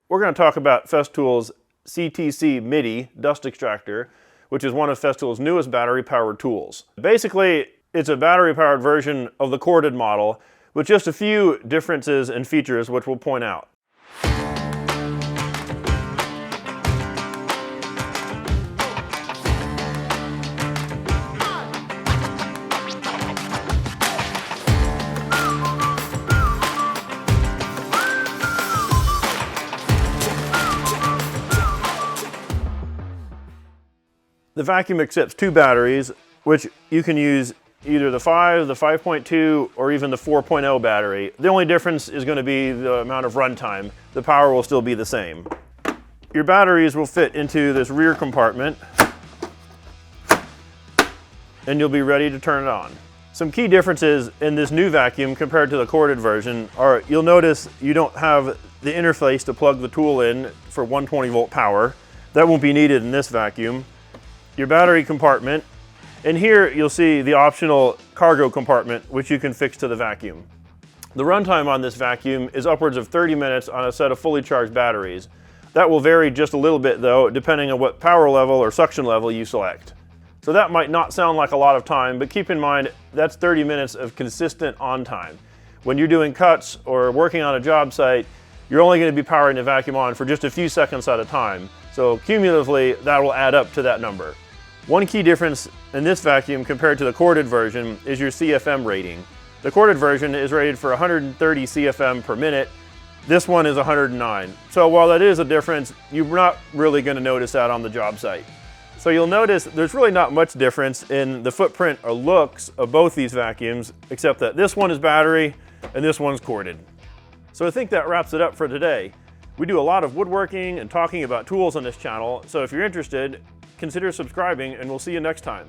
We're going to talk about Festool's CTC MIDI dust extractor, which is one of Festool's newest battery-powered tools. Basically, it's a battery-powered version of the corded model with just a few differences and features which we'll point out. The vacuum accepts two batteries, which you can use either the 5, the 5.2, or even the 4.0 battery. The only difference is going to be the amount of runtime. The power will still be the same. Your batteries will fit into this rear compartment, and you'll be ready to turn it on. Some key differences in this new vacuum compared to the corded version are you'll notice you don't have the interface to plug the tool in for 120 volt power. That won't be needed in this vacuum. Your battery compartment, and here you'll see the optional cargo compartment which you can fix to the vacuum. The runtime on this vacuum is upwards of 30 minutes on a set of fully charged batteries. That will vary just a little bit though, depending on what power level or suction level you select. So that might not sound like a lot of time, but keep in mind that's 30 minutes of consistent on time. When you're doing cuts or working on a job site, you're only going to be powering the vacuum on for just a few seconds at a time. So cumulatively, that will add up to that number. One key difference in this vacuum compared to the corded version is your CFM rating. The corded version is rated for 130 CFM per minute. This one is 109. So while that is a difference, you're not really going to notice that on the job site. So you'll notice there's really not much difference in the footprint or looks of both these vacuums, except that this one is battery and this one's corded. So I think that wraps it up for today. We do a lot of woodworking and talking about tools on this channel, so if you're interested, consider subscribing and we'll see you next time.